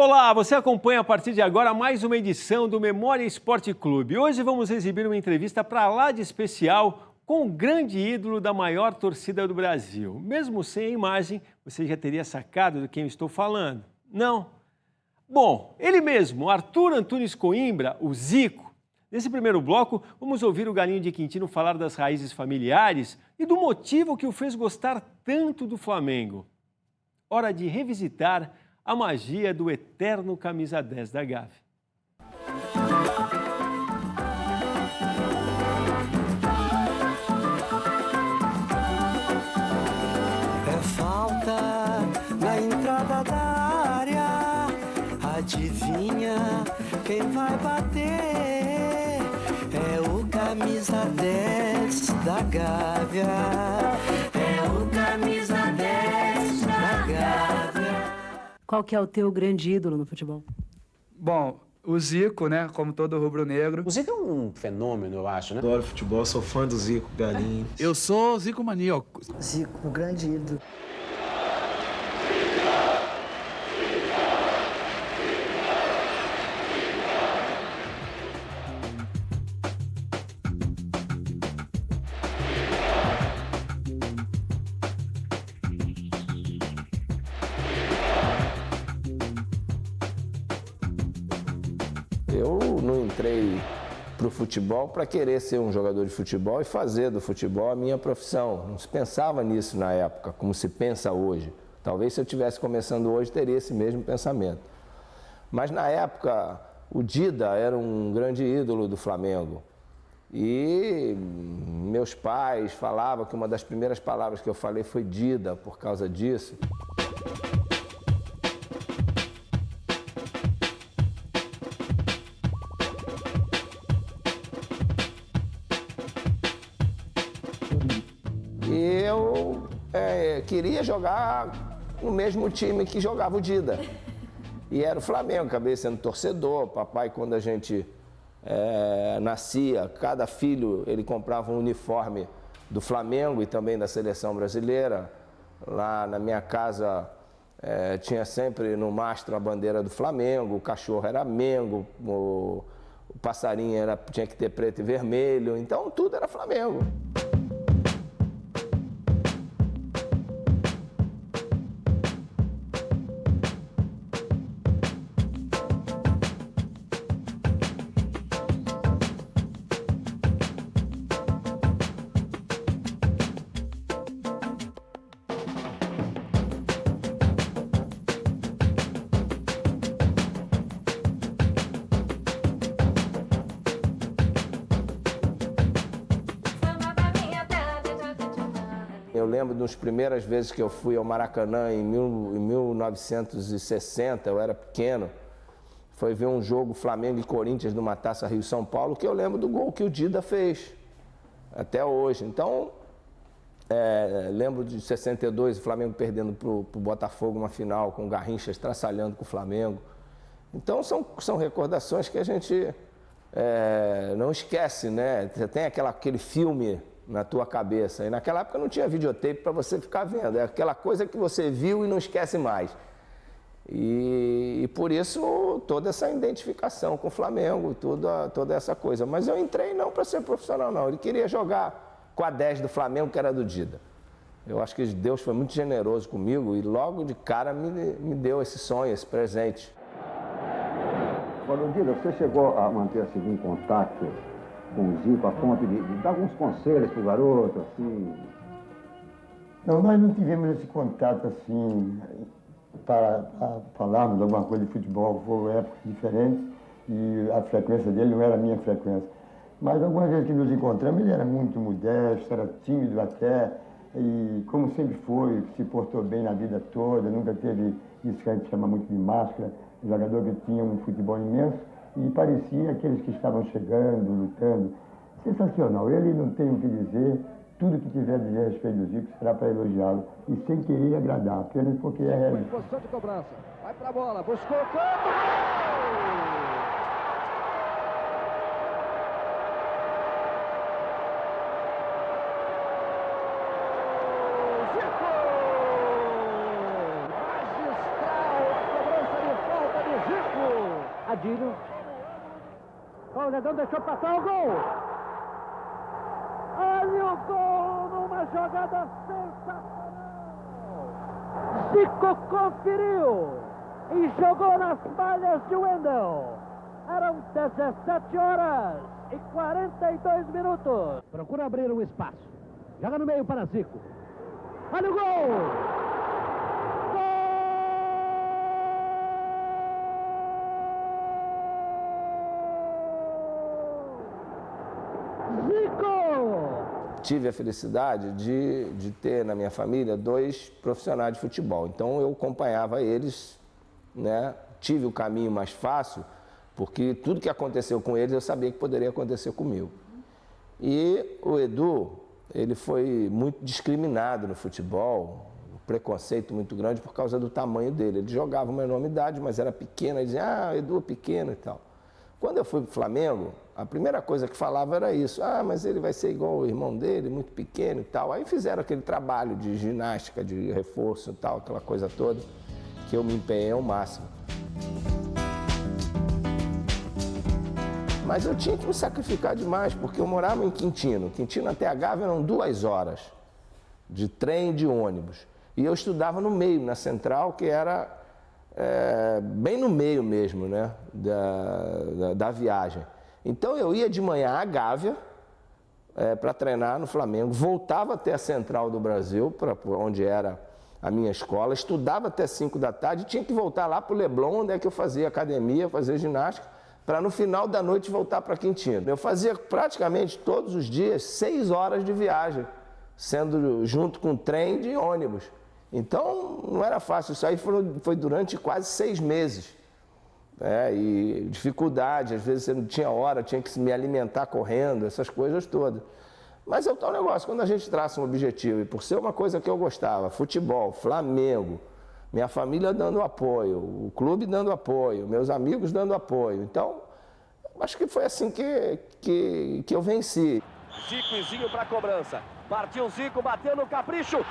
Olá, você acompanha a partir de agora mais uma edição do Memória Esporte Clube. Hoje vamos exibir uma entrevista para lá de especial com o grande ídolo da maior torcida do Brasil. Mesmo sem a imagem, você já teria sacado de quem eu estou falando? Não? Bom, ele mesmo, Arthur Antunes Coimbra, o Zico. Nesse primeiro bloco, vamos ouvir o Galinho de Quintino falar das raízes familiares e do motivo que o fez gostar tanto do Flamengo. Hora de revisitar a magia do eterno camisa 10 da Gávea. É falta na entrada da área, adivinha quem vai bater? É o camisa 10 da Gávea, é o camisa 10 da Gávea. Qual que é o teu grande ídolo no futebol? Bom, o Zico, né? Como todo rubro-negro. O Zico é um fenômeno, eu acho, né? Adoro futebol, sou fã do Zico, Galinho. Eu sou Zico maníaco. Zico, um grande ídolo. Eu não entrei para o futebol para querer ser um jogador de futebol e fazer do futebol a minha profissão. Não se pensava nisso na época, como se pensa hoje. Talvez se eu estivesse começando hoje, teria esse mesmo pensamento. Mas na época, o Dida era um grande ídolo do Flamengo. E meus pais falavam que uma das primeiras palavras que eu falei foi Dida, por causa disso. Eu queria jogar no mesmo time que jogava o Dida. E era o Flamengo, acabei sendo torcedor. Papai, quando a gente nascia, cada filho ele comprava um uniforme do Flamengo e também da seleção brasileira. Lá na minha casa tinha sempre no mastro a bandeira do Flamengo, o cachorro era Mengo, o passarinho tinha que ter preto e vermelho, então tudo era Flamengo. Eu lembro das primeiras vezes que eu fui ao Maracanã em 1960, eu era pequeno, foi ver um jogo Flamengo e Corinthians numa Taça Rio-São Paulo, que eu lembro do gol que o Dida fez, até hoje. Então, lembro de 62, o Flamengo perdendo para o Botafogo uma final, com o Garrincha estraçalhando com o Flamengo. Então, são recordações que a gente não esquece, né? Você tem aquele filme na tua cabeça. E naquela época não tinha videotape para você ficar vendo. É aquela coisa que você viu e não esquece mais. E por isso toda essa identificação com o Flamengo, toda essa coisa. Mas eu entrei não para ser profissional, não. Ele queria jogar com a 10 do Flamengo, que era do Dida. Eu acho que Deus foi muito generoso comigo e logo de cara me deu esse sonho, esse presente. Agora, Dida, você chegou a manter assim, um contato com o Zico, a ponto de dar alguns conselhos para o garoto, assim? Não, nós não tivemos esse contato, assim, para falarmos alguma coisa de futebol. Foram épocas diferentes e a frequência dele não era a minha frequência. Mas algumas vezes que nos encontramos, ele era muito modesto, era tímido até, e como sempre foi, se portou bem na vida toda, nunca teve isso que a gente chama muito de máscara, um jogador que tinha um futebol imenso, e parecia aqueles que estavam chegando, lutando. Sensacional. Ele não tem o que dizer. Tudo que tiver a dizer a respeito do Zico será para elogiá-lo. E sem querer agradar, apenas porque é realmente. Posição de cobrança. Vai para a bola. Buscou o campo. Magistral. A cobrança de falta de Edinho. O Negão deixou passar o gol. Olha o gol numa jogada sensacional. Zico conferiu e jogou nas malhas de Wendel. Eram 17 horas e 42 minutos. Procura abrir um espaço. Joga no meio para Zico. Olha o gol! Tive a felicidade de ter na minha família 2 profissionais de futebol. Então eu acompanhava eles, né? Tive o caminho mais fácil, porque tudo que aconteceu com eles eu sabia que poderia acontecer comigo. E o Edu, ele foi muito discriminado no futebol, um preconceito muito grande por causa do tamanho dele. Ele jogava uma enorme idade, mas era pequeno, e dizia, o Edu é pequeno e tal. Quando eu fui para o Flamengo, a primeira coisa que falava era isso. Mas ele vai ser igual o irmão dele, muito pequeno e tal. Aí fizeram aquele trabalho de ginástica, de reforço e tal, aquela coisa toda, que eu me empenhei ao máximo. Mas eu tinha que me sacrificar demais, porque eu morava em Quintino. Quintino até a Gávea eram 2 horas de trem e de ônibus. E eu estudava no meio, na Central, que era bem no meio mesmo, né, da viagem. Então eu ia de manhã à Gávea para treinar no Flamengo, voltava até a Central do Brasil, onde era a minha escola, estudava até 5 da tarde e tinha que voltar lá para o Leblon, onde é que eu fazia academia, fazia ginástica, para no final da noite voltar para Quintino. Eu fazia praticamente todos os dias 6 horas de viagem, sendo junto com trem de ônibus. Então não era fácil, isso aí foi durante quase 6 meses. E dificuldade, às vezes você não tinha hora, tinha que me alimentar correndo, essas coisas todas. Mas é o tal negócio, quando a gente traça um objetivo, e por ser uma coisa que eu gostava, futebol, Flamengo, minha família dando apoio, o clube dando apoio, meus amigos dando apoio. Então, acho que foi assim que eu venci. Zicozinho para a cobrança. Partiu Zico, bateu no capricho. Gol!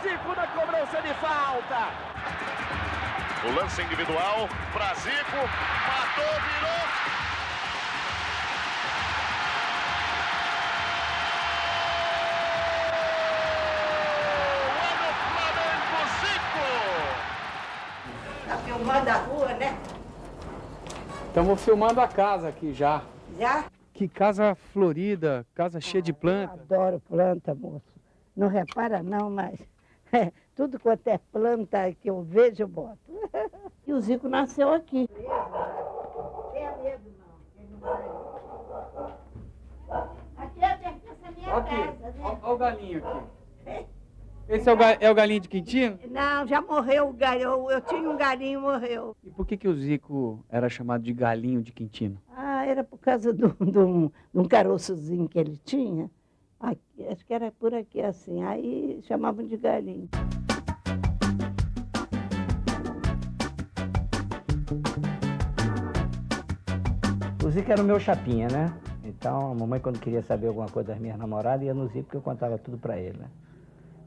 Zico na cobrança de falta. O lance individual para Zico, matou, virou. É no Flamengo, Zico. Tá filmando a rua, né? Estamos filmando a casa aqui já. Já? Que casa florida, casa cheia de planta. Eu adoro planta, moço. Não repara não, mas tudo quanto é planta que eu vejo, eu boto. E o Zico nasceu aqui. Não tenha medo, não. Ele não vai. Aqui é pertence à minha casa, né? Olha o galinho aqui. Esse é o galinho de Quintino? Não, já morreu o galinho. Eu tinha um galinho e morreu. E por que o Zico era chamado de galinho de Quintino? Era por causa de um caroçozinho que ele tinha. Aqui, acho que era por aqui assim, aí chamavam de galinho. O Zico era o meu chapinha, né? Então a mamãe, quando queria saber alguma coisa das minhas namoradas, ia no Zico, porque eu contava tudo para ele, né?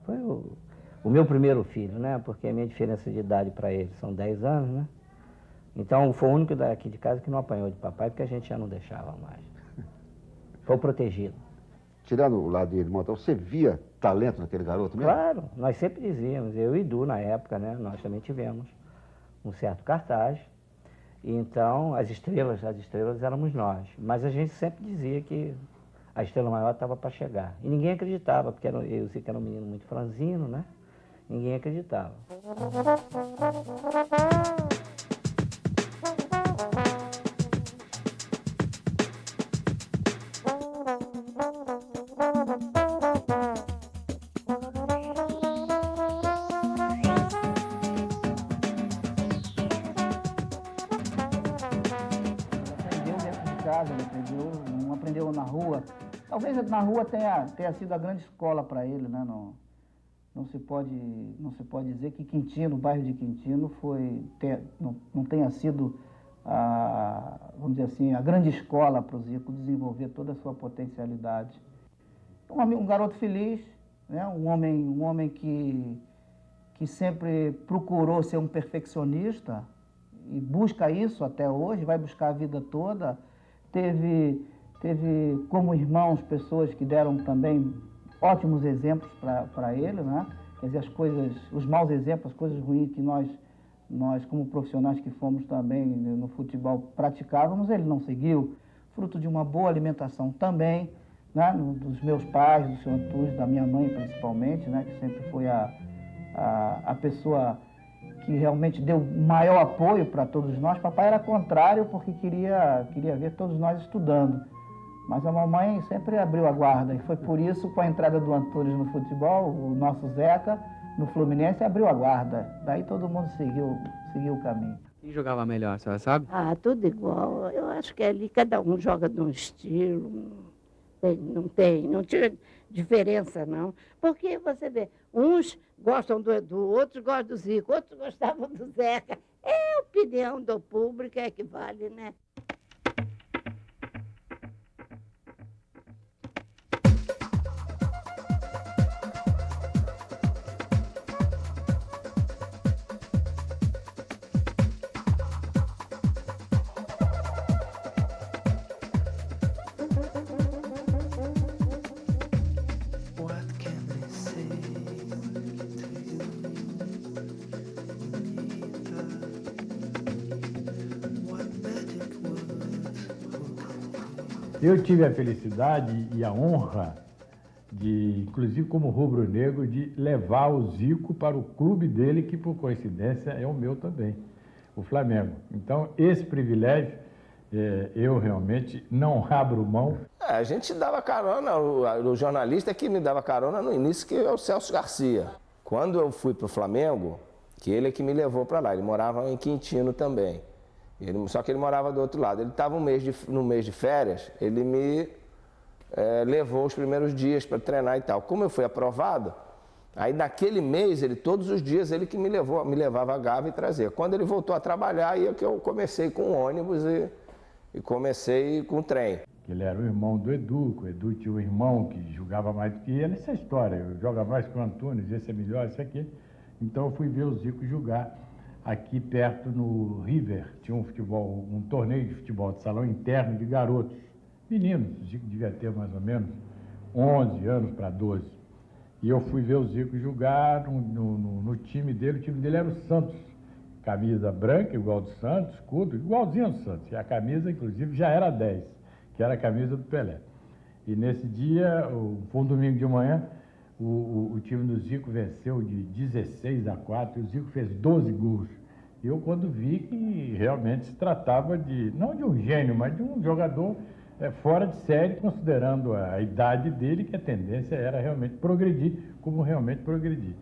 Foi o meu primeiro filho, né? Porque a minha diferença de idade para ele são 10 anos, né? Então foi o único daqui de casa que não apanhou de papai, porque a gente já não deixava mais. Foi o protegido. Tirando o lado dele, você via talento naquele garoto mesmo? Claro, nós sempre dizíamos, eu e Edu na época, né, nós também tivemos um certo cartaz. Então, as estrelas éramos nós. Mas a gente sempre dizia que a estrela maior estava para chegar. E ninguém acreditava, porque eu sei que era um menino muito franzino, né? Ninguém acreditava. Não aprendeu na rua. Talvez na rua tenha sido a grande escola para ele, né? Não se pode dizer que Quintino, o bairro de Quintino, não tenha sido, vamos dizer assim, a grande escola para o Zico desenvolver toda a sua potencialidade. um garoto feliz, né? Um homem que sempre procurou ser um perfeccionista e busca isso até hoje, vai buscar a vida toda. Teve como irmãos pessoas que deram também ótimos exemplos para ele, né? Quer dizer, os maus exemplos, as coisas ruins que nós como profissionais que fomos também no futebol praticávamos, ele não seguiu. Fruto de uma boa alimentação também, né? Dos meus pais, do seu Antúnio, da minha mãe principalmente, né? Que sempre foi a pessoa que realmente deu maior apoio para todos nós. Papai era contrário porque queria ver todos nós estudando. Mas a mamãe sempre abriu a guarda e foi por isso, com a entrada do Antúnio no futebol, o nosso Zeca, no Fluminense, abriu a guarda. Daí todo mundo seguiu o caminho. Quem jogava melhor, a senhora sabe? Ah, tudo igual. Eu acho que ali cada um joga de um estilo. Não tinha diferença, não. Porque você vê, uns gostam do Edu, outros gostam do Zico, outros gostavam do Zeca. É a opinião do público, é que vale, né? Eu tive a felicidade e a honra de, inclusive como rubro-negro, de levar o Zico para o clube dele, que por coincidência é o meu também, o Flamengo. Então, esse privilégio, eu realmente não abro mão. A gente dava carona, o jornalista que me dava carona no início, que é o Celso Garcia. Quando eu fui para o Flamengo, que ele é que me levou para lá, ele morava em Quintino também. Só que ele morava do outro lado. Ele estava no mês de férias, ele me levou os primeiros dias para treinar e tal. Como eu fui aprovado, aí naquele mês, todos os dias, ele que me levava a Gávea e trazia. Quando ele voltou a trabalhar, aí é que eu comecei com o ônibus e comecei com o trem. Ele era o irmão do Edu, o Edu tinha um irmão que jogava mais do que ele. Essa é a história, eu jogo mais que o Antúnio, esse é melhor, esse aqui. Então eu fui ver o Zico jogar aqui perto no River. Tinha um torneio de futebol de salão interno de garotos, meninos. O Zico devia ter mais ou menos 11 anos para 12. E eu fui ver o Zico jogar no time dele. O time dele era o Santos. Camisa branca, igual do Santos, escudo, igualzinho ao Santos. E a camisa, inclusive, já era 10, que era a camisa do Pelé. E nesse dia, foi um domingo de manhã, o time do Zico venceu de 16-4 e o Zico fez 12 gols. Eu, quando vi que realmente se tratava não de um gênio, mas de um jogador fora de série, considerando a idade dele, que a tendência era realmente progredir, como realmente progredir.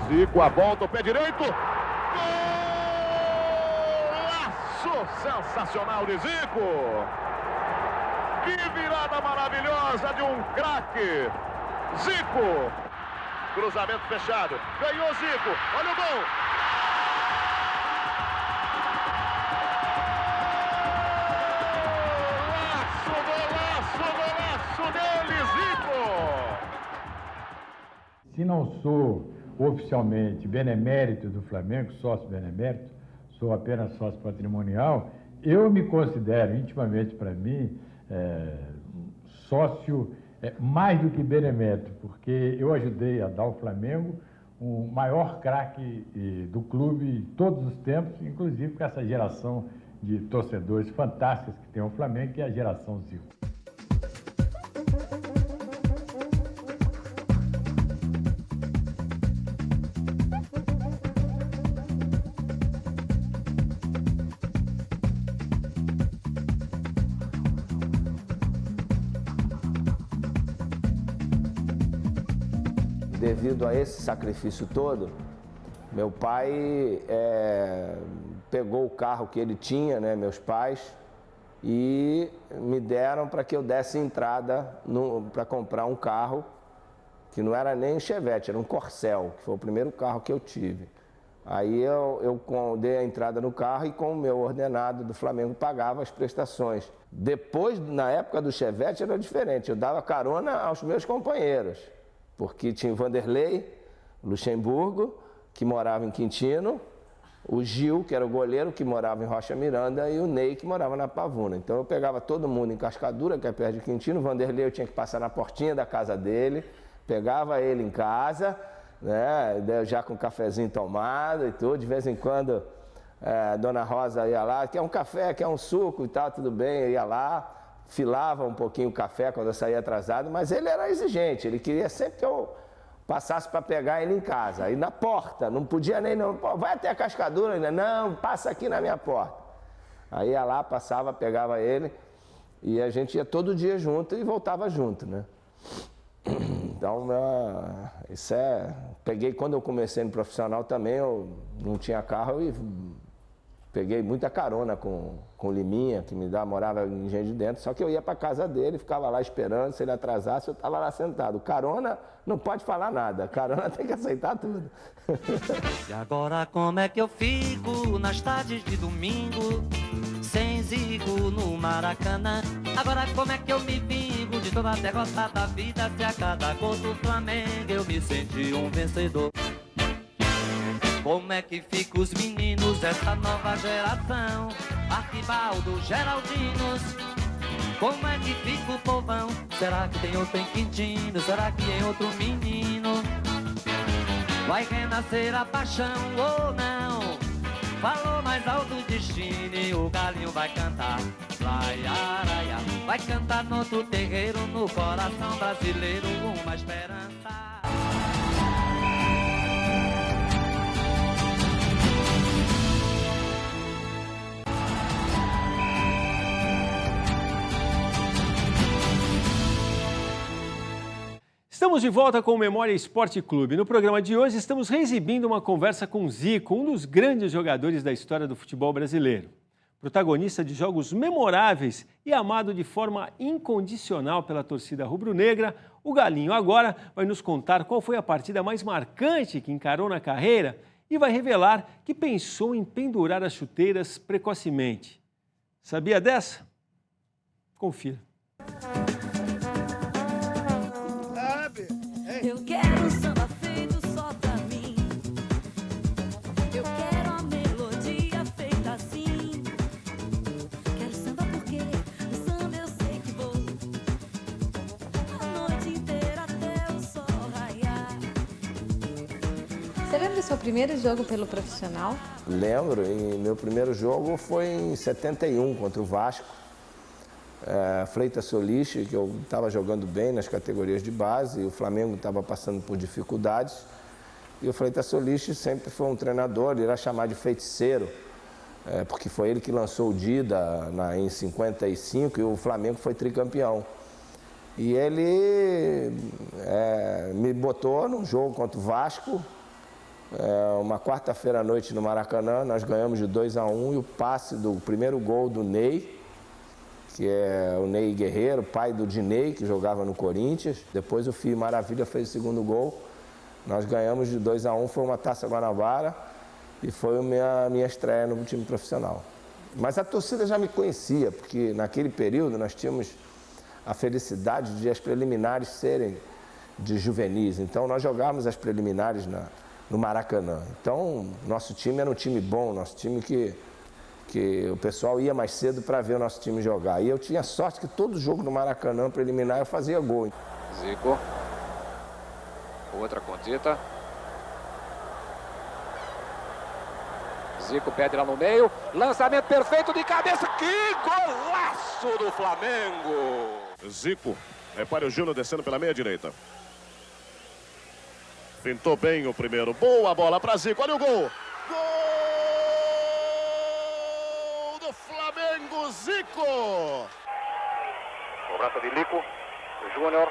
Zico, a volta, o pé direito. Golaço sensacional de Zico. Que virada maravilhosa de um craque. Zico. Cruzamento fechado. Ganhou Zico. Olha o gol. Golaço dele, Zico. Se não sou oficialmente benemérito do Flamengo, sócio benemérito, sou apenas sócio patrimonial, eu me considero intimamente para mim sócio mais do que benemérito, porque eu ajudei a dar ao Flamengo o maior craque do clube de todos os tempos, inclusive com essa geração de torcedores fantásticos que tem o Flamengo, que é a geração Zico. Devido a esse sacrifício todo, meu pai pegou o carro que ele tinha, né, meus pais, e me deram para que eu desse entrada para comprar um carro, que não era nem um Chevette, era um Corcel, que foi o primeiro carro que eu tive. Aí eu dei a entrada no carro e com o meu ordenado do Flamengo pagava as prestações. Depois, na época do Chevette, era diferente. Eu dava carona aos meus companheiros, porque tinha o Vanderlei Luxemburgo, que morava em Quintino, o Gil, que era o goleiro, que morava em Rocha Miranda, e o Ney, que morava na Pavuna. Então eu pegava todo mundo em Cascadura, que é perto de Quintino. O Vanderlei eu tinha que passar na portinha da casa dele, pegava ele em casa, né, já com um cafezinho tomado e tudo. De vez em quando a Dona Rosa ia lá, quer um café, quer um suco e tal, tudo bem, eu ia lá, filava um pouquinho o café quando eu saía atrasado, mas ele era exigente, ele queria sempre que eu passasse para pegar ele em casa, aí na porta, não podia nem, não, vai até a Cascadura, ainda não, passa aqui na minha porta. Aí ia lá, passava, pegava ele e a gente ia todo dia junto e voltava junto, né? Então, isso peguei, quando eu comecei no profissional também, eu não tinha carro e peguei muita carona com o Liminha, que morava em Engenho de Dentro, só que eu ia para casa dele, ficava lá esperando, se ele atrasasse, eu estava lá sentado. Carona não pode falar nada, carona tem que aceitar tudo. E agora como é que eu fico nas tardes de domingo, sem Zico no Maracanã? Agora como é que eu me vingo de toda a derrota da vida, se a cada gol do Flamengo eu me senti um vencedor? Como é que fica os meninos dessa nova geração, Arquibaldo, Geraldinos? Como é que fica o povão? Será que tem outro em Quintino? Será que tem outro menino? Vai renascer a paixão ou não? Falou mais alto o destino e o galinho vai cantar. Vai, araia, vai cantar no outro terreiro, no coração brasileiro, uma esperança. Estamos de volta com o Memória Esporte Clube. No programa de hoje estamos reexibindo uma conversa com Zico, um dos grandes jogadores da história do futebol brasileiro. Protagonista de jogos memoráveis e amado de forma incondicional pela torcida rubro-negra, o Galinho agora vai nos contar qual foi a partida mais marcante que encarou na carreira e vai revelar que pensou em pendurar as chuteiras precocemente. Sabia dessa? Confira. Eu quero um samba feito só pra mim. Eu quero a melodia feita assim. Quero samba porque no samba eu sei que vou a noite inteira até o sol raiar. Você lembra do seu primeiro jogo pelo profissional? Lembro, e meu primeiro jogo foi em 71 contra o Vasco. Freitas Solis, que eu estava jogando bem nas categorias de base, e o Flamengo estava passando por dificuldades. E o Freitas Solis sempre foi um treinador, ele era chamado de feiticeiro, porque foi ele que lançou o Dida em 55 e o Flamengo foi tricampeão. E ele me botou num jogo contra o Vasco, uma quarta-feira à noite no Maracanã, nós ganhamos de 2-1 e o passe do primeiro gol do Ney, que é o Ney Guerreiro, pai do Dinei, que jogava no Corinthians. Depois o Fio Maravilha fez o segundo gol. Nós ganhamos de 2-1, foi uma Taça Guanabara e foi a minha estreia no time profissional. Mas a torcida já me conhecia, porque naquele período nós tínhamos a felicidade de as preliminares serem de juvenis. Então nós jogávamos as preliminares no Maracanã. Então nosso time era um time bom, nosso time que o pessoal ia mais cedo para ver o nosso time jogar. E eu tinha sorte que todo jogo no Maracanã preliminar eu fazia gol. Zico. Outra condita. Zico pede lá no meio. Lançamento perfeito de cabeça. Que golaço do Flamengo! Zico. Repare o Júnior descendo pela meia direita. Pintou bem o primeiro. Boa bola para Zico. Olha o gol. Flamengo, Zico! Cobrança de Lico, Júnior,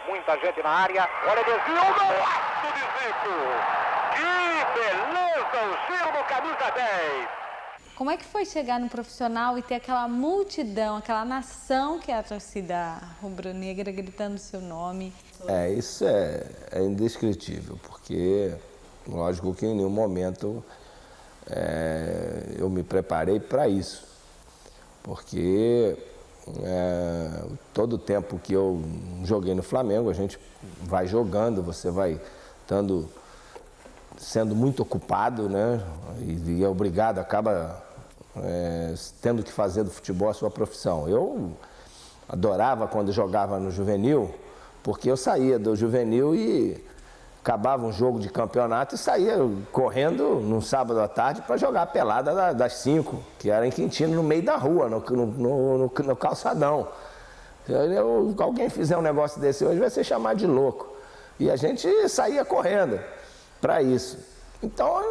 muita gente na área, olha o desvio, o golaço de Zico! Que beleza, o giro no camisa 10! Como é que foi chegar no profissional e ter aquela multidão, aquela nação que é a torcida rubro-negra gritando seu nome? Isso é indescritível, porque Lógico que em nenhum momento eu me preparei para isso, porque todo o tempo que eu joguei no Flamengo, a gente vai jogando, você vai sendo muito ocupado, né? E é obrigado, acaba tendo que fazer do futebol a sua profissão. Eu adorava quando jogava no juvenil, porque eu saía do juvenil e acabava um jogo de campeonato e saía correndo num sábado à tarde para jogar a pelada das 5, que era em Quintino, no meio da rua, no calçadão. Alguém fizer um negócio desse hoje vai ser chamado de louco. E a gente saía correndo para isso. Então,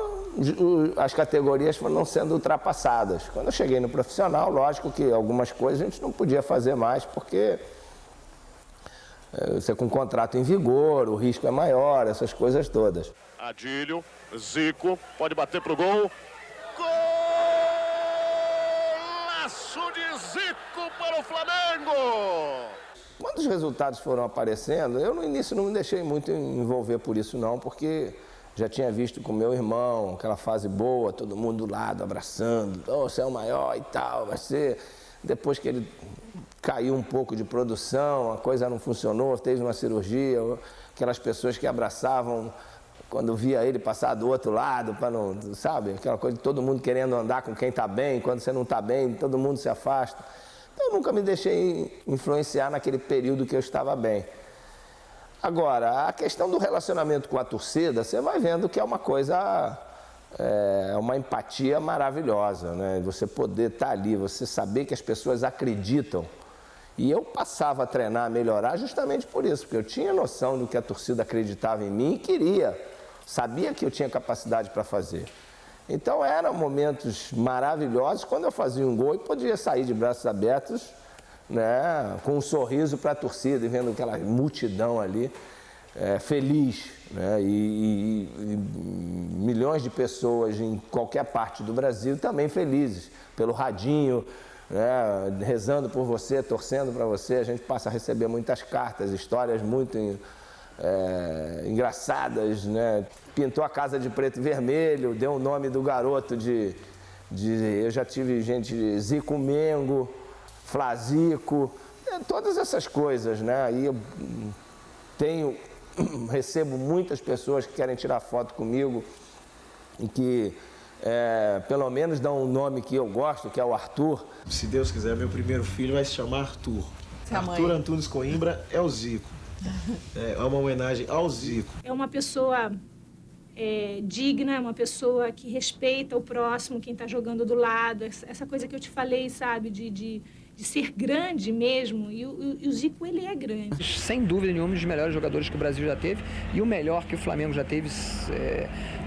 as categorias foram sendo ultrapassadas. Quando eu cheguei no profissional, lógico que algumas coisas a gente não podia fazer mais, porque você com contrato em vigor, o risco é maior, essas coisas todas. Adílio, Zico, pode bater pro gol. Golaço de Zico para o Flamengo! Quando os resultados foram aparecendo, eu no início não me deixei muito envolver por isso não, porque já tinha visto com meu irmão, aquela fase boa, todo mundo do lado abraçando, você é o maior e tal, vai ser. Depois que ele caiu um pouco de produção, a coisa não funcionou, teve uma cirurgia, aquelas pessoas que abraçavam quando via ele passar do outro lado, para não, sabe? Aquela coisa de todo mundo querendo andar com quem está bem, quando você não está bem, todo mundo se afasta. Então, eu nunca me deixei influenciar naquele período que eu estava bem. Agora, a questão do relacionamento com a torcida, você vai vendo que é uma coisa, uma empatia maravilhosa, né? Você poder estar ali, você saber que as pessoas acreditam. E eu passava a treinar, a melhorar justamente por isso, porque eu tinha noção do que a torcida acreditava em mim e queria, sabia que eu tinha capacidade para fazer. Então eram momentos maravilhosos quando eu fazia um gol e podia sair de braços abertos, né, com um sorriso para a torcida e vendo aquela multidão ali, feliz, né, e milhões de pessoas em qualquer parte do Brasil também felizes, pelo radinho, né, rezando por você, torcendo para você. A gente passa a receber muitas cartas, histórias muito engraçadas, né? Pintou a casa de preto e vermelho, deu o nome do garoto eu já tive gente de Zico Mengo, Flazico, todas essas coisas, né? E eu recebo muitas pessoas que querem tirar foto comigo e que pelo menos dão um nome que eu gosto, que é o Arthur. Se Deus quiser, meu primeiro filho vai se chamar Arthur. Arthur Antunes Coimbra é o Zico. É uma homenagem ao Zico. É uma pessoa digna, é uma pessoa que respeita o próximo, quem está jogando do lado. Essa coisa que eu te falei, sabe, de ser grande mesmo. E o Zico, ele é grande. Sem dúvida nenhuma, um dos melhores jogadores que o Brasil já teve e o melhor que o Flamengo já teve,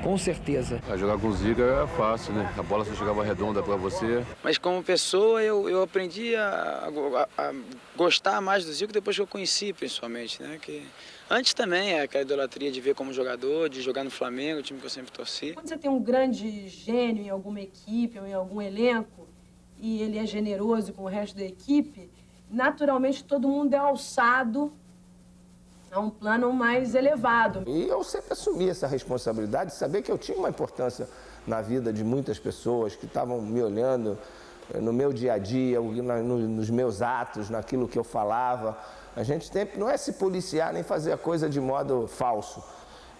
com certeza. Jogar com o Zico é fácil, né? A bola só chegava redonda para você. Mas como pessoa, eu aprendi a gostar mais do Zico depois que eu conheci, principalmente, né? Que antes também, aquela idolatria de ver como jogador, de jogar no Flamengo, o time que eu sempre torci. Quando você tem um grande gênio em alguma equipe ou em algum elenco, e ele é generoso com o resto da equipe, naturalmente todo mundo é alçado a um plano mais elevado. E eu sempre assumi essa responsabilidade de saber que eu tinha uma importância na vida de muitas pessoas que estavam me olhando no meu dia a dia, nos meus atos, naquilo que eu falava. A gente sempre não é se policiar nem fazer a coisa de modo falso.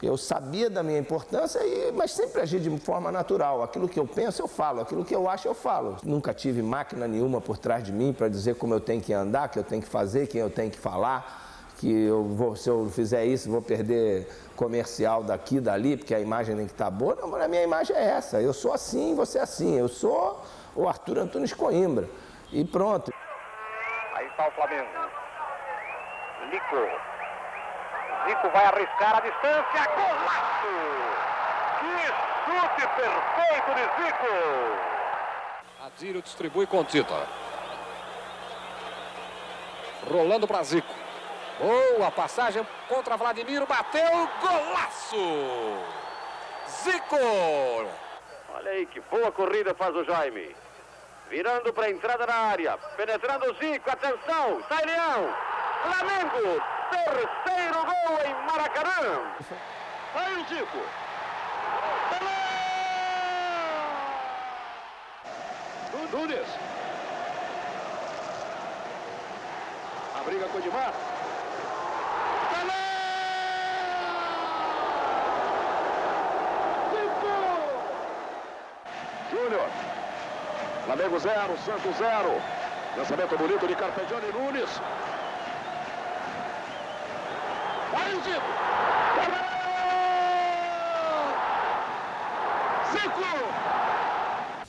Eu sabia da minha importância, mas sempre agi de forma natural. Aquilo que eu penso, eu falo. Aquilo que eu acho, eu falo. Nunca tive máquina nenhuma por trás de mim para dizer como eu tenho que andar, o que eu tenho que fazer, quem eu tenho que falar, que se eu fizer isso, vou perder comercial daqui, dali, porque a imagem tem que estar boa. Não, a minha imagem é essa. Eu sou assim, você é assim. Eu sou o Arthur Antunes Coimbra. E pronto. Aí está o Flamengo. Lico. Zico vai arriscar a distância. Golaço! Que chute perfeito de Zico! Adílio distribui com Tita. Rolando para Zico. Boa passagem contra Vladimiro. Bateu. Golaço! Zico! Olha aí que boa corrida faz o Jaime. Virando para a entrada na área. Penetrando o Zico. Atenção! Sai Leão! Flamengo! Terceiro gol em Maracanã. Sai o Zico. Nunes. A briga com o Edmar. Júnior. Flamengo 0, Santos 0. Lançamento bonito de Carpegiani Nunes. Vai o Zico. Zico!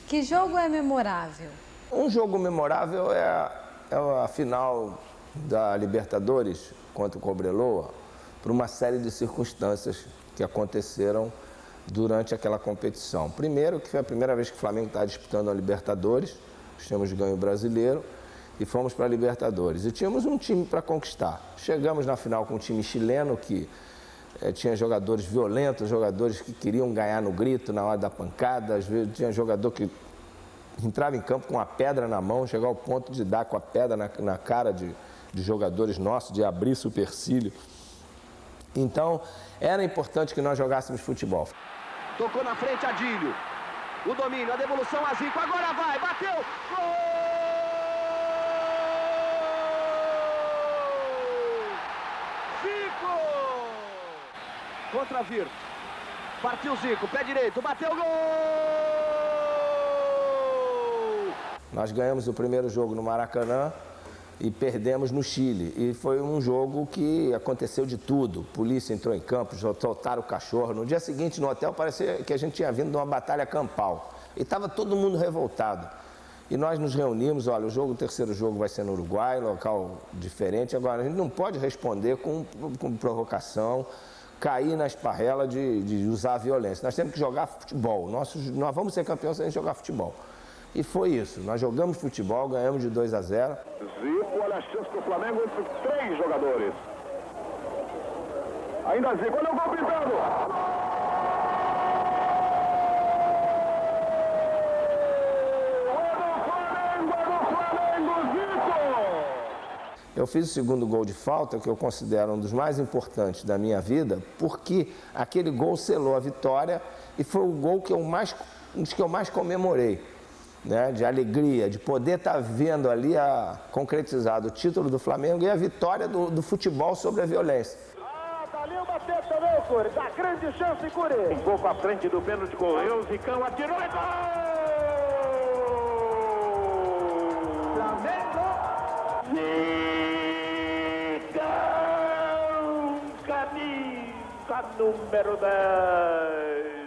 Que jogo é memorável? Um jogo memorável é a final da Libertadores contra o Cobreloa, por uma série de circunstâncias que aconteceram durante aquela competição. Primeiro, que foi a primeira vez que o Flamengo estava disputando a Libertadores, tínhamos ganho o Brasileiro e fomos para a Libertadores. E tínhamos um time para conquistar. Chegamos na final com um time chileno que tinha jogadores violentos, jogadores que queriam ganhar no grito, na hora da pancada. Às vezes tinha jogador que entrava em campo com a pedra na mão, chegava ao ponto de dar com a pedra na cara de jogadores nossos, de abrir supercílio. Então, era importante que nós jogássemos futebol. Tocou na frente Adílio. O domínio, a devolução a Zico. Agora vai, bateu! Gol! Zico! Contra Vir. Partiu Zico, pé direito, bateu, gol! Nós ganhamos o primeiro jogo no Maracanã e perdemos no Chile. E foi um jogo que aconteceu de tudo. Polícia entrou em campo, soltaram o cachorro. No dia seguinte, no hotel, parecia que a gente tinha vindo de uma batalha campal. E estava todo mundo revoltado. E nós nos reunimos, olha, o terceiro jogo vai ser no Uruguai, local diferente. Agora, a gente não pode responder com provocação, cair na esparrela de usar a violência. Nós temos que jogar futebol. Nós vamos ser campeões se a gente jogar futebol. E foi isso. Nós jogamos futebol, ganhamos de 2-0. Zico, olha a chance do Flamengo entre 3 jogadores. Ainda Zico, olha o gol pintando. Eu fiz o segundo gol de falta, que eu considero um dos mais importantes da minha vida, porque aquele gol selou a vitória e foi o gol que um dos que eu mais comemorei, né? De alegria, de poder estar vendo ali concretizado o título do Flamengo e a vitória do futebol sobre a violência. Dali uma teta também, Curi, dá grande chance, Curi. Um pouco à frente do pênalti, correu, Zicão atirou e gol! Flamengo! Camisa número 10.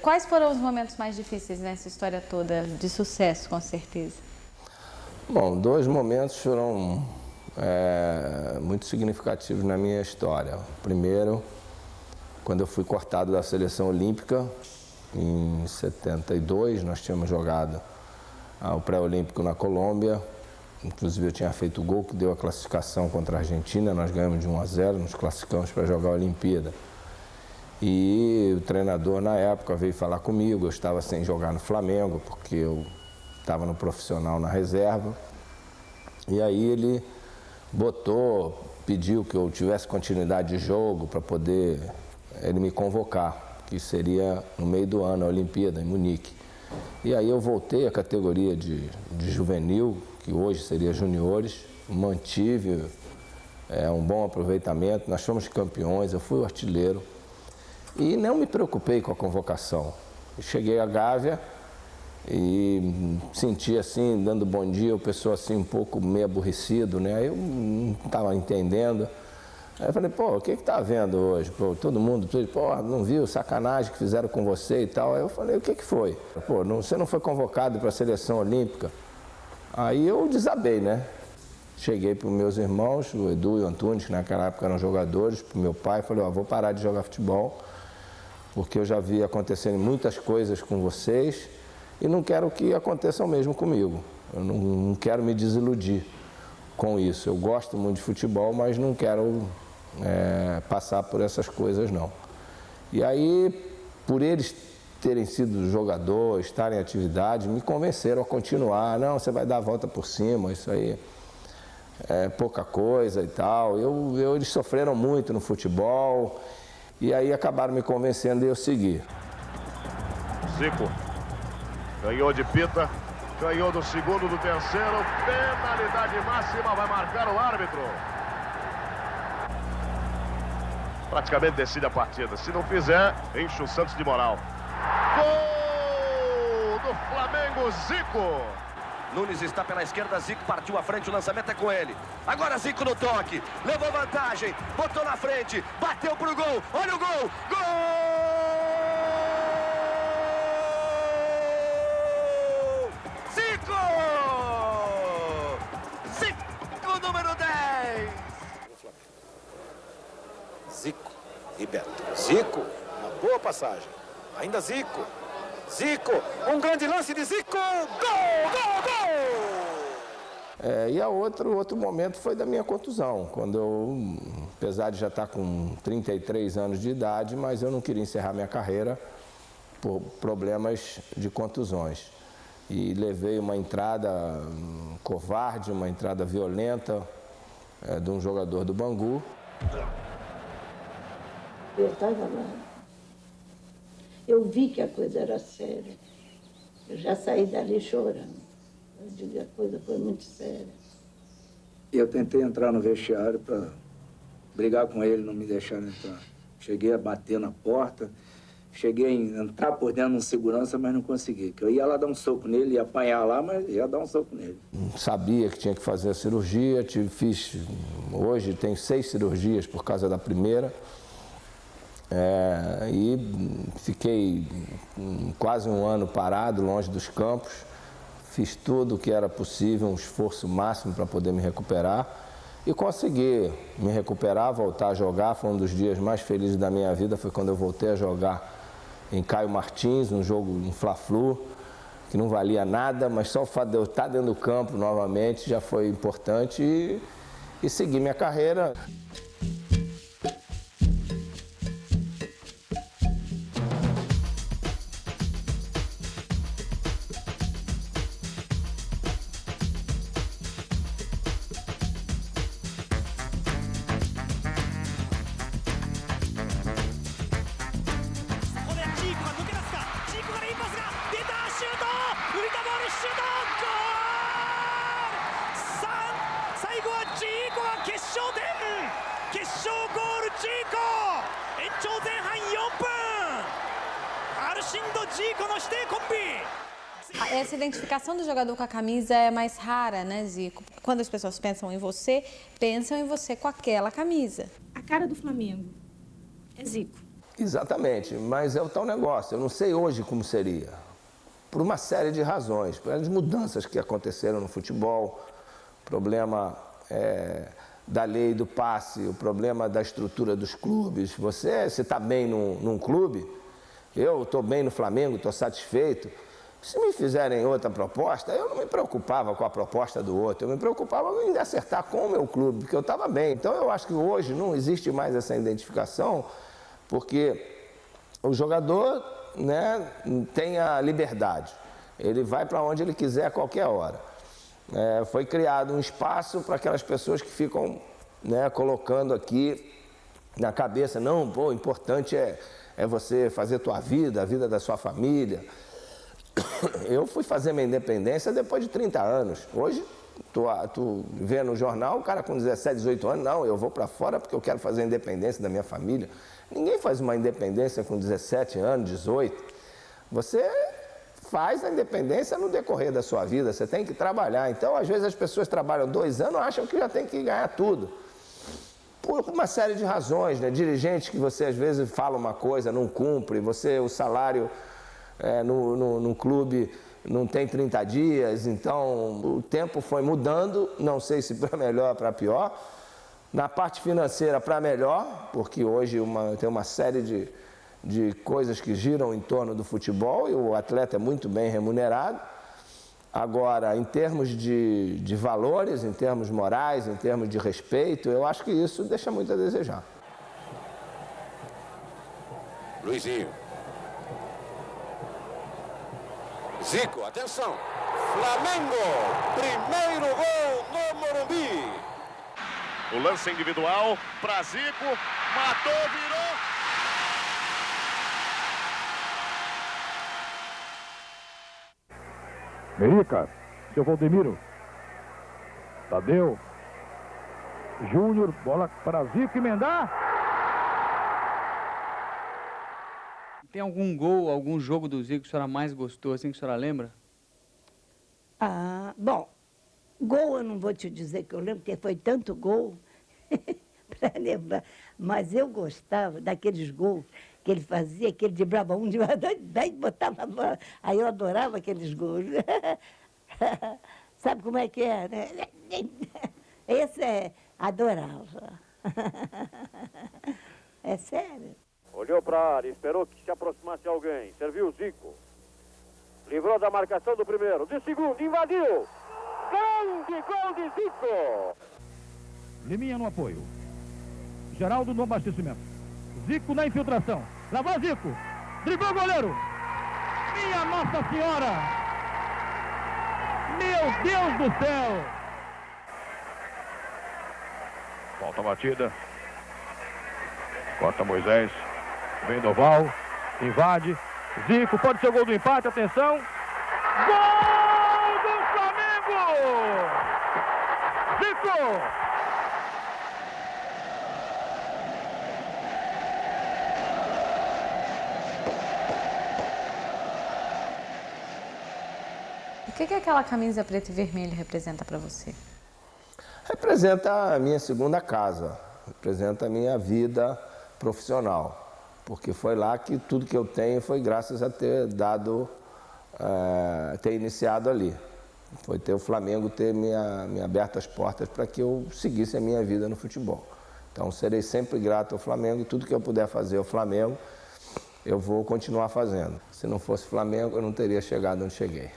Quais foram os momentos mais difíceis nessa história toda de sucesso, com certeza? Bom, 2 momentos foram muito significativos na minha história. Primeiro, quando eu fui cortado da seleção olímpica, em 72, nós tínhamos jogado o pré-olímpico na Colômbia. Inclusive eu tinha feito o gol que deu a classificação contra a Argentina, nós ganhamos de 1-0, nos classificamos para jogar a Olimpíada. E o treinador na época veio falar comigo, eu estava sem jogar no Flamengo, porque eu estava no profissional na reserva. E aí ele pediu que eu tivesse continuidade de jogo para poder ele me convocar, que seria no meio do ano, a Olimpíada, em Munique. E aí eu voltei à categoria de juvenil, que hoje seria juniores, mantive um bom aproveitamento, nós fomos campeões, eu fui o artilheiro e não me preocupei com a convocação. Eu cheguei à Gávea e senti assim, dando bom dia, o pessoal assim um pouco meio aborrecido, né? Eu não estava entendendo. Aí eu falei, pô, o que tá havendo hoje? Pô, todo mundo, pô, não viu sacanagem que fizeram com você e tal. Aí eu falei, o que foi? Pô, você não foi convocado para a seleção olímpica? Aí eu desabei, né? Cheguei para os meus irmãos, o Edu e o Antunes, que naquela época eram jogadores, para o meu pai, falei, vou parar de jogar futebol, porque eu já vi acontecendo muitas coisas com vocês e não quero que aconteçam mesmo comigo. Eu não quero me desiludir com isso. Eu gosto muito de futebol, mas não quero passar por essas coisas, não. E aí, por eles terem sido jogadores, estarem em atividade, me convenceram a continuar. Não, você vai dar a volta por cima, isso aí é pouca coisa e tal. Eles sofreram muito no futebol e aí acabaram me convencendo e eu segui. Zico ganhou de Pita, Ganhou do segundo, do terceiro. Penalidade máxima, vai marcar o árbitro. Praticamente decide a partida. Se não fizer, enche o Santos de moral. Gol do Flamengo, Zico. Nunes está pela esquerda, Zico partiu à frente, o lançamento é com ele. Agora Zico no toque, levou vantagem, botou na frente, bateu pro gol, olha o gol, gol! Zico! Zico, número 10! Zico e Beto. Zico, uma boa passagem. Ainda Zico. Zico, um grande lance de Zico. Gol, gol, gol! E outro momento foi da minha contusão, quando eu, apesar de já estar com 33 anos de idade, mas eu não queria encerrar minha carreira por problemas de contusões. E levei uma entrada covarde, uma entrada violenta de um jogador do Bangu. Eu estava lá. Eu vi que a coisa era séria. Eu já saí dali chorando. Eu digo, a coisa foi muito séria. Eu tentei entrar no vestiário para brigar com ele, não me deixaram entrar. Cheguei a bater na porta, cheguei a entrar por dentro de um segurança, mas não consegui. Eu ia lá dar um soco nele, ia apanhar lá, mas ia dar um soco nele. Sabia que tinha que fazer a cirurgia, hoje tenho 6 cirurgias por causa da primeira. E fiquei quase um ano parado, longe dos campos. Fiz tudo o que era possível, um esforço máximo para poder me recuperar. E consegui me recuperar, voltar a jogar. Foi um dos dias mais felizes da minha vida, foi quando eu voltei a jogar em Caio Martins, um jogo em Fla-Flu, que não valia nada, mas só o fato de eu estar dentro do campo novamente já foi importante e segui minha carreira. Essa identificação do jogador com a camisa é mais rara, né, Zico? Quando as pessoas pensam em você com aquela camisa. A cara do Flamengo é Zico. Exatamente, mas é o tal negócio. Eu não sei hoje como seria. Por uma série de razões, pelas mudanças que aconteceram no futebol, problema da lei do passe, o problema da estrutura dos clubes. Você está bem num clube, eu estou bem no Flamengo, estou satisfeito. Se me fizerem outra proposta, eu não me preocupava com a proposta do outro, eu me preocupava em acertar com o meu clube, porque eu estava bem. Então eu acho que hoje não existe mais essa identificação, porque o jogador, né, tem a liberdade, ele vai para onde ele quiser a qualquer hora. Foi criado um espaço para aquelas pessoas que ficam, né, colocando aqui na cabeça, não, pô, o importante é você fazer tua vida, a vida da sua família. Eu fui fazer minha independência depois de 30 anos. Hoje, tu vê no jornal, o cara com 17, 18 anos, não, eu vou para fora porque eu quero fazer a independência da minha família. Ninguém faz uma independência com 17 anos, 18. Você faz a independência no decorrer da sua vida, você tem que trabalhar. Então, às vezes, as pessoas trabalham 2 anos e acham que já tem que ganhar tudo. Por uma série de razões, né? Dirigentes que você, às vezes, fala uma coisa, não cumpre, o salário no clube não tem 30 dias, então o tempo foi mudando, não sei se para melhor ou para pior. Na parte financeira, para melhor, porque hoje tem uma série de coisas que giram em torno do futebol e o atleta é muito bem remunerado. Agora, em termos de valores, em termos morais, em termos de respeito, eu acho que isso deixa muito a desejar. Luizinho. Zico, atenção. Flamengo, primeiro gol no Morumbi. O lance individual para Zico, matou, virou. Merica, seu Valdemiro. Tadeu. Júnior, bola para Zico emendar. Tem algum gol, algum jogo do Zico que a senhora mais gostou, assim, que a senhora lembra? Ah, bom, gol eu não vou te dizer que eu lembro, porque foi tanto gol para lembrar. Mas eu gostava daqueles gols que ele fazia, que ele driblava um, daí botava a bola. Aí eu adorava aqueles gols. Sabe como é que é, né? Esse é, adorava. É sério. Olhou para a área, esperou que se aproximasse alguém. Serviu o Zico. Livrou da marcação do primeiro. De segundo, invadiu. Grande gol de Zico. Liminha no apoio. Geraldo no abastecimento. Zico na infiltração. Lá vai Zico. Driblou o goleiro. Minha Nossa Senhora. Meu Deus do céu. Volta a batida. Corta Moisés. Vem Doval. Invade. Zico, pode ser o gol do empate, atenção. Gol do Flamengo! Zico! O que aquela camisa preta e vermelha representa para você? Representa a minha segunda casa, representa a minha vida profissional. Porque foi lá que tudo que eu tenho foi graças a ter dado, ter iniciado ali. Foi ter o Flamengo ter me aberto as portas para que eu seguisse a minha vida no futebol. Então serei sempre grato ao Flamengo e tudo que eu puder fazer ao Flamengo, eu vou continuar fazendo. Se não fosse Flamengo, eu não teria chegado onde cheguei.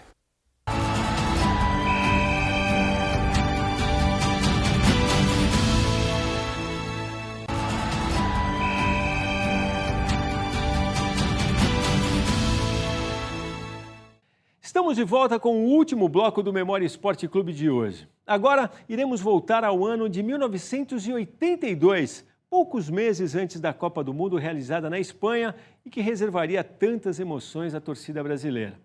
Estamos de volta com o último bloco do Memória Esporte Clube de hoje. Agora iremos voltar ao ano de 1982, poucos meses antes da Copa do Mundo realizada na Espanha e que reservaria tantas emoções à torcida brasileira.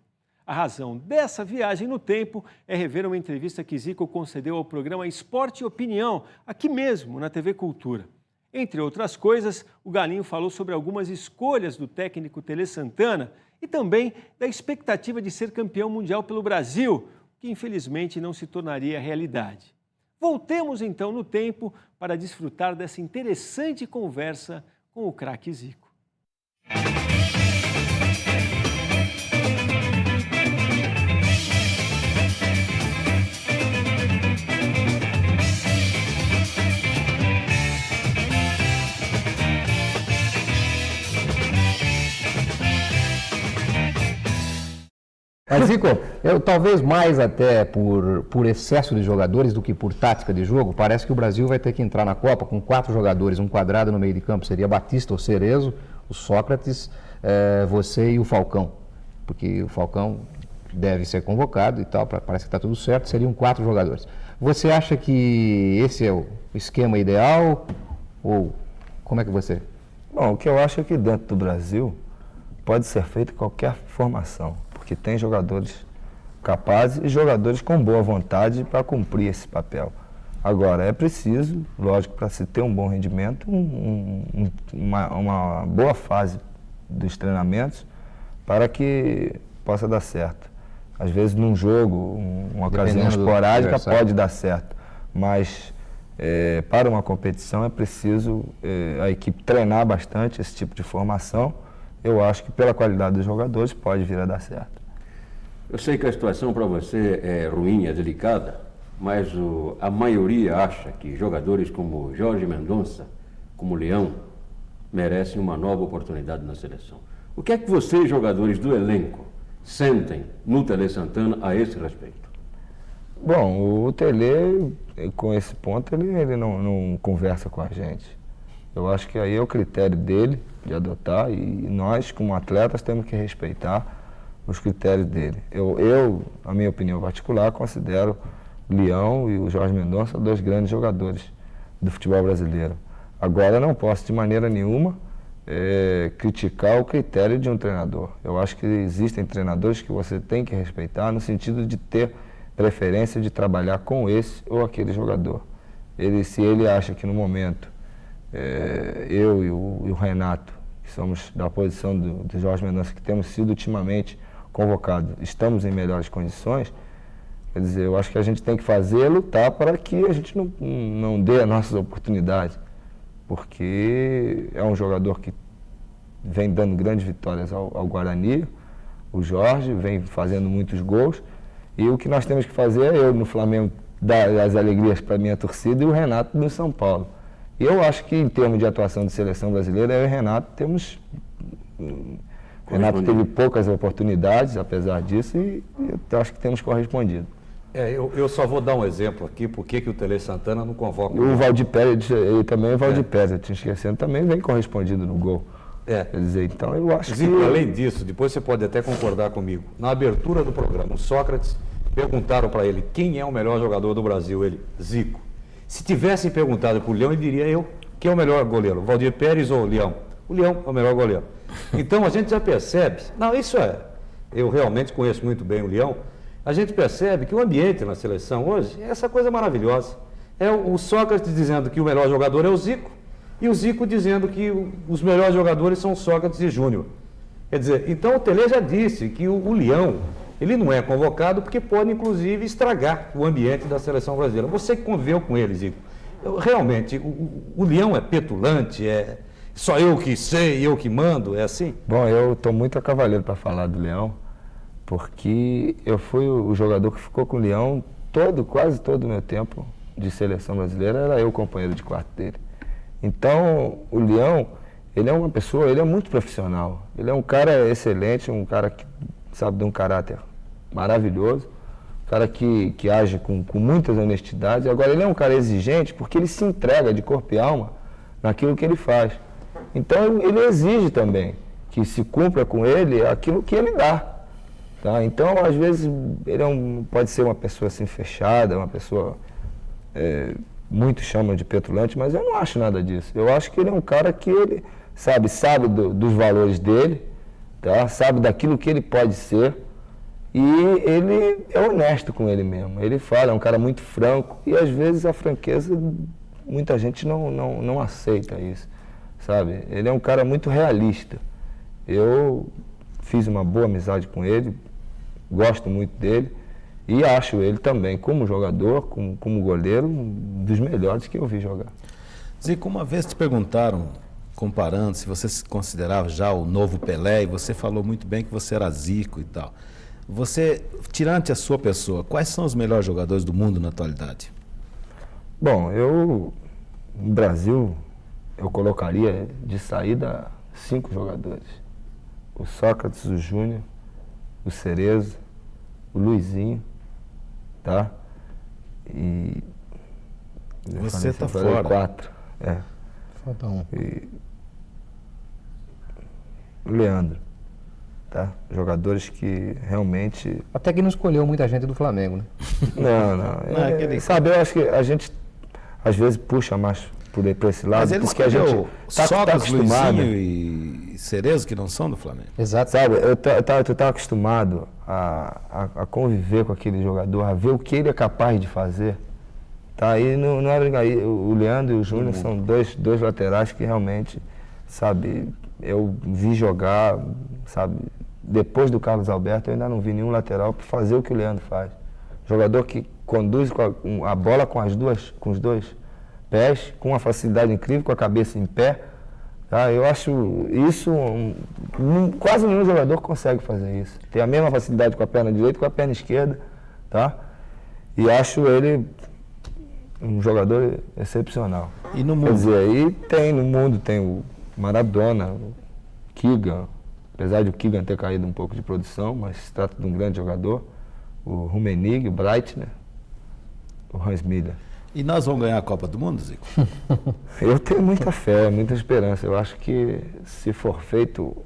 A razão dessa viagem no tempo é rever uma entrevista que Zico concedeu ao programa Esporte e Opinião, aqui mesmo na TV Cultura. Entre outras coisas, o Galinho falou sobre algumas escolhas do técnico Tele Santana e também da expectativa de ser campeão mundial pelo Brasil, que infelizmente não se tornaria realidade. Voltemos então no tempo para desfrutar dessa interessante conversa com o craque Zico. Mas, Zico, talvez mais até por excesso de jogadores do que por tática de jogo, parece que o Brasil vai ter que entrar na Copa com 4 jogadores, um quadrado no meio de campo, seria Batista ou Cerezo, o Sócrates, você e o Falcão, porque o Falcão deve ser convocado e tal, parece que está tudo certo, seriam 4 jogadores. Você acha que esse é o esquema ideal ou como é que você... Bom, o que eu acho é que dentro do Brasil pode ser feito qualquer formação, porque tem jogadores capazes e jogadores com boa vontade para cumprir esse papel. Agora, é preciso, lógico, para se ter um bom rendimento, uma boa fase dos treinamentos para que possa dar certo. Às vezes, num jogo, uma ocasião esporádica pode dar certo, mas para uma competição é preciso a equipe treinar bastante esse tipo de formação. Eu acho que pela qualidade dos jogadores pode vir a dar certo. Eu sei que a situação para você é ruim, é delicada, mas a maioria acha que jogadores como Jorge Mendonça, como Leão, merecem uma nova oportunidade na seleção. O que é que vocês, jogadores do elenco, sentem no Tele Santana a esse respeito? Bom, o Tele, com esse ponto, ele não conversa com a gente. Eu acho que aí é o critério dele de adotar e nós, como atletas, temos que respeitar os critérios dele. Eu, a minha opinião particular, considero o Leão e o Jorge Mendonça 2 grandes jogadores do futebol brasileiro. Agora, eu não posso, de maneira nenhuma, criticar o critério de um treinador. Eu acho que existem treinadores que você tem que respeitar no sentido de ter preferência de trabalhar com esse ou aquele jogador. Se ele acha que no momento eu e o Renato, que somos da posição do Jorge Mendonça, que temos sido ultimamente convocados, estamos em melhores condições, quer dizer, eu acho que a gente tem que lutar para que a gente não dê as nossas oportunidades, porque é um jogador que vem dando grandes vitórias ao Guarani, o Jorge vem fazendo muitos gols, e o que nós temos que fazer é eu no Flamengo dar as alegrias para a minha torcida e o Renato no São Paulo. E eu acho que em termos de atuação de seleção brasileira, eu e o Renato temos... O Renato teve poucas oportunidades, apesar disso, e eu acho que temos correspondido. Eu só vou dar um exemplo aqui, por que o Tele Santana não convoca o Valdir Pérez, ele também é Valdir Pérez, eu tinha esquecendo, também vem correspondido no gol. Quer dizer, então eu acho que... Além disso, depois você pode até concordar comigo, na abertura do programa, o Sócrates, perguntaram para ele quem é o melhor jogador do Brasil, ele, Zico. Se tivessem perguntado para o Leão, ele diria eu, quem é o melhor goleiro, Valdir Pérez ou o Leão? O Leão é o melhor goleiro. Então a gente já percebe, eu realmente conheço muito bem o Leão, a gente percebe que o ambiente na seleção hoje é essa coisa maravilhosa. É o Sócrates dizendo que o melhor jogador é o Zico, e o Zico dizendo que os melhores jogadores são Sócrates e Júnior. Quer dizer, então o Tele já disse que o Leão, ele não é convocado porque pode, inclusive, estragar o ambiente da seleção brasileira. Você que conviveu com ele, Zico, realmente, o Leão é petulante, é só eu que sei, eu que mando, é assim? Bom, eu estou muito a cavaleiro para falar do Leão, porque eu fui o jogador que ficou com o Leão quase todo o meu tempo de seleção brasileira, era eu o companheiro de quarto dele. Então, o Leão, ele é uma pessoa, ele é muito profissional, ele é um cara excelente, um cara que sabe de um caráter maravilhoso, um cara que age com muitas honestidades. Agora, ele é um cara exigente porque ele se entrega de corpo e alma naquilo que ele faz. Então, ele exige também que se cumpra com ele aquilo que ele dá. Tá? Então, às vezes, ele pode ser uma pessoa assim fechada, uma pessoa, muitos chamam de petulante, mas eu não acho nada disso. Eu acho que ele é um cara que ele sabe dos valores dele, tá? Sabe daquilo que ele pode ser, e ele é honesto com ele mesmo. Ele fala, é um cara muito franco, e às vezes a franqueza, muita gente não aceita isso, sabe? Ele é um cara muito realista. Eu fiz uma boa amizade com ele, gosto muito dele, e acho ele também, como jogador, como goleiro, um dos melhores que eu vi jogar. Zico, uma vez te perguntaram, comparando, se você se considerava já o novo Pelé, e você falou muito bem que você era Zico e tal. Você, tirante a sua pessoa, quais são os melhores jogadores do mundo na atualidade? Bom, no Brasil, eu colocaria de saída 5 jogadores. O Sócrates, o Júnior, o Cerezo, o Luizinho, e... Você está fora. 4, Falta um. E o Leandro, Jogadores que realmente... Até que não escolheu muita gente do Flamengo, né? Não. Sabe, eu acho que a gente, às vezes, puxa mais por esse lado, mas ele porque a gente tá acostumado... Luizinho e Cerezo, que não são do Flamengo. Exato. Sabe, eu estava acostumado a conviver com aquele jogador, a ver o que ele é capaz de fazer. E não é brincadeira. O Leandro e o Júnior são dois laterais que realmente, sabe, eu vi jogar, sabe, depois do Carlos Alberto eu ainda não vi nenhum lateral para fazer o que o Leandro faz. Jogador que conduz a bola com os dois pés, com uma facilidade incrível, com a cabeça em pé. Eu acho isso, quase nenhum jogador consegue fazer isso. Tem a mesma facilidade com a perna direita e com a perna esquerda, E acho ele um jogador excepcional. E no mundo? Quer dizer, aí no mundo tem o Maradona, o Keegan, apesar de o Keegan ter caído um pouco de produção, mas se trata de um grande jogador, o Rummenigge, o Breitner, o Hans Miller. E nós vamos ganhar a Copa do Mundo, Zico? Eu tenho muita fé, muita esperança. Eu acho que se for feito,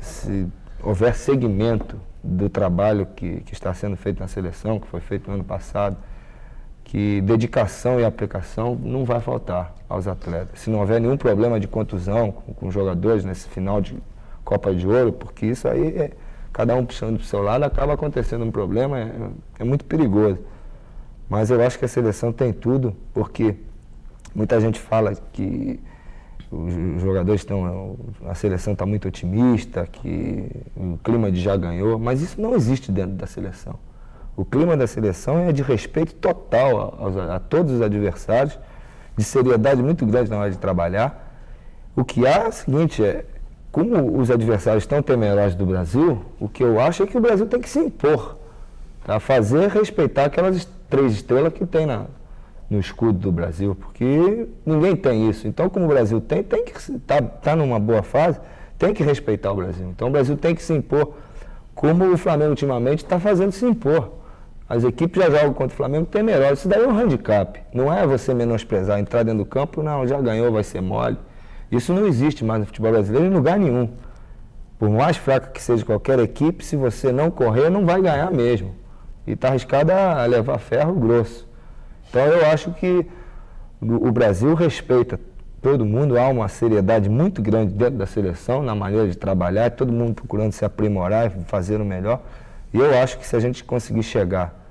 se houver segmento do trabalho que está sendo feito na seleção, que foi feito no ano passado, que dedicação e aplicação não vai faltar aos atletas. Se não houver nenhum problema de contusão com os jogadores nesse final de Copa de Ouro, porque isso aí, cada um puxando para o seu lado, acaba acontecendo um problema, é muito perigoso. Mas eu acho que a seleção tem tudo, porque muita gente fala que os jogadores a seleção está muito otimista, que o clima de já ganhou, mas isso não existe dentro da seleção. O clima da seleção é de respeito total a todos os adversários, de seriedade muito grande na hora de trabalhar. O que há é o seguinte, como os adversários estão temerosos do Brasil, o que eu acho é que o Brasil tem que se impor, tá? Fazer respeitar aquelas 3 estrelas que tem no escudo do Brasil, porque ninguém tem isso. Então, como o Brasil tem que tá numa boa fase, tem que respeitar o Brasil. Então, o Brasil tem que se impor, como o Flamengo ultimamente está fazendo se impor. As equipes já jogam contra o Flamengo temerosas. Isso daí é um handicap. Não é você menosprezar, entrar dentro do campo, não, já ganhou, vai ser mole. Isso não existe mais no futebol brasileiro em lugar nenhum. Por mais fraca que seja qualquer equipe, se você não correr, não vai ganhar mesmo. E está arriscado a levar ferro grosso. Então eu acho que o Brasil respeita todo mundo, há uma seriedade muito grande dentro da seleção, na maneira de trabalhar, todo mundo procurando se aprimorar e fazer o melhor. E eu acho que se a gente conseguir chegar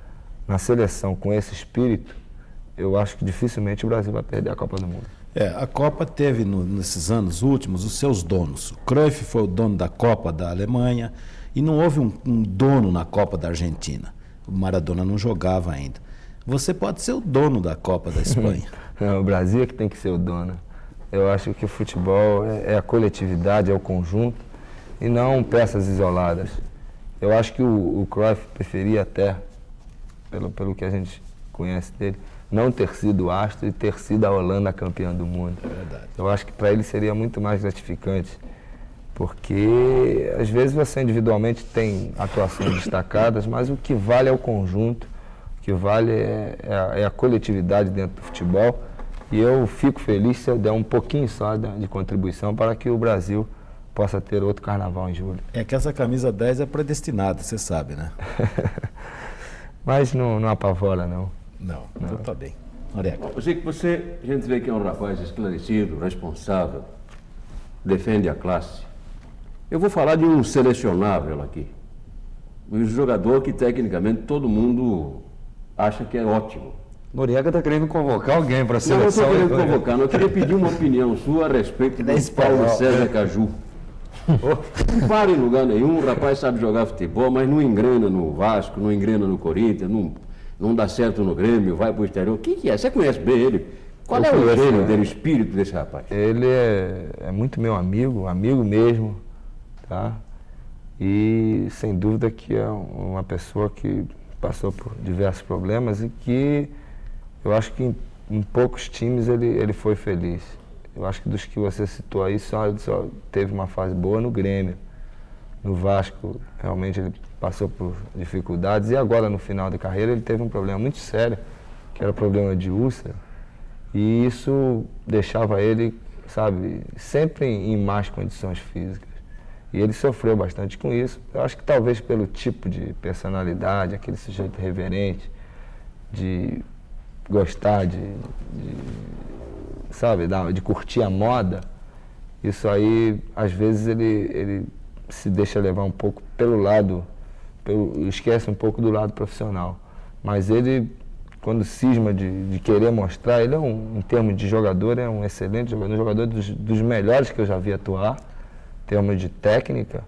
na seleção com esse espírito, eu acho que dificilmente o Brasil vai perder a Copa do Mundo. A Copa teve, nesses anos últimos, os seus donos. O Cruyff foi o dono da Copa da Alemanha e não houve um dono na Copa da Argentina. O Maradona não jogava ainda. Você pode ser o dono da Copa da Espanha. Não, o Brasil é que tem que ser o dono. Eu acho que o futebol é a coletividade, é o conjunto, e não peças isoladas. Eu acho que o Cruyff preferia até, pelo que a gente conhece dele, não ter sido o astro e ter sido a Holanda campeã do mundo. É verdade. Eu acho que para ele seria muito mais gratificante, porque às vezes você individualmente tem atuações destacadas, mas o que vale é o conjunto, o que vale é a coletividade dentro do futebol, e eu fico feliz se eu der um pouquinho só de contribuição para que o Brasil possa ter outro carnaval em julho. É que essa camisa 10 é predestinada, você sabe, né? Mas não apavora, não. Não, então tá bem. Oreca. Zico, você, a gente vê que é um rapaz esclarecido, responsável, defende a classe. Eu vou falar de um selecionável aqui. Um jogador que, tecnicamente, todo mundo acha que é ótimo. Noriega está querendo convocar alguém para a seleção. Não, eu estou querendo convocar. Eu queria pedir uma opinião sua a respeito do Paulo César Caju. Não para em lugar nenhum, o rapaz sabe jogar futebol, mas não engrena no Vasco, não engrena no Corinthians, não dá certo no Grêmio, vai para o exterior. O que é? Você conhece bem ele? Qual é o gênio dele, o espírito desse rapaz? Ele é muito meu amigo mesmo, tá? E sem dúvida que é uma pessoa que passou por diversos problemas e que eu acho que em poucos times ele foi feliz. Eu acho que dos que você citou aí, só teve uma fase boa no Grêmio. No Vasco, realmente ele passou por dificuldades. E agora, no final da carreira, ele teve um problema muito sério, que era o problema de úlcera. E isso deixava ele, sabe, sempre em más condições físicas. E ele sofreu bastante com isso. Eu acho que talvez pelo tipo de personalidade, aquele sujeito reverente, de gostar sabe, de curtir a moda, isso aí, às vezes, ele se deixa levar um pouco pelo lado, esquece um pouco do lado profissional. Mas ele, quando cisma de querer mostrar, ele em termos de jogador, é um excelente jogador, um jogador dos melhores que eu já vi atuar, em termos de técnica,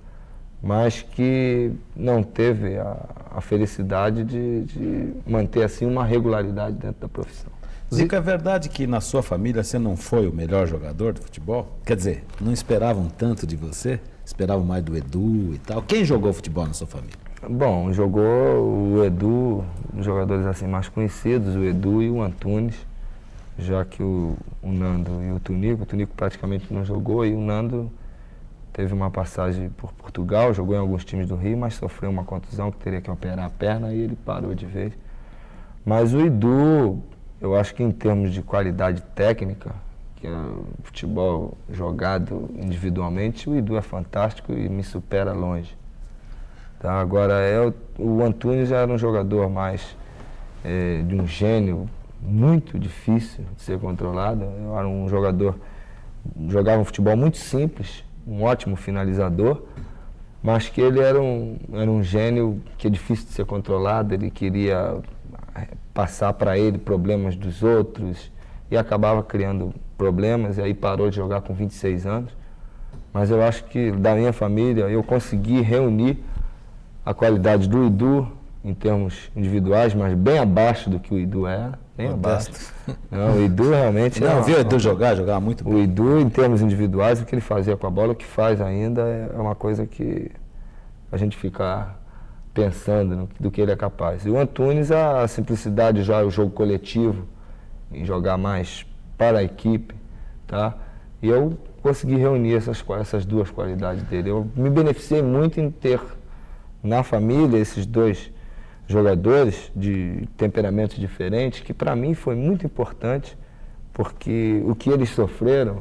mas que não teve a felicidade de manter assim uma regularidade dentro da profissão. Zico, é verdade que na sua família você não foi o melhor jogador de futebol? Quer dizer, não esperavam tanto de você? Esperavam mais do Edu e tal? Quem jogou futebol na sua família? Bom, jogou o Edu, os jogadores assim mais conhecidos, o Edu e o Antunes, já que o Nando e o Tunico praticamente não jogou, e o Nando teve uma passagem por Portugal, jogou em alguns times do Rio, mas sofreu uma contusão que teria que operar a perna e ele parou de vez. Mas o Edu, eu acho que em termos de qualidade técnica, que é futebol jogado individualmente, o Edu é fantástico e me supera longe. Tá? Agora, o Antunes já era um jogador mais de um gênio muito difícil de ser controlado. Eu era um jogador, jogava um futebol muito simples, um ótimo finalizador, mas que ele era um gênio que é difícil de ser controlado. Ele queria passar para ele problemas dos outros e acabava criando problemas, e aí parou de jogar com 26 anos. Mas eu acho que da minha família eu consegui reunir a qualidade do Edu em termos individuais, mas bem abaixo do que o Edu era, bem abaixo. Não, o Edu realmente... Não, viu o Edu jogava muito bem. O Edu, em termos individuais, o que ele fazia com a bola, o que faz ainda, é uma coisa que a gente fica pensando do que ele é capaz. E o Antunes, a simplicidade já, o jogo coletivo, em jogar mais para a equipe, tá? E eu consegui reunir essas duas qualidades dele. Eu me beneficiei muito em ter na família esses dois jogadores de temperamentos diferentes, que para mim foi muito importante, porque o que eles sofreram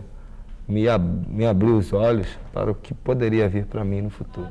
me abriu os olhos para o que poderia vir para mim no futuro.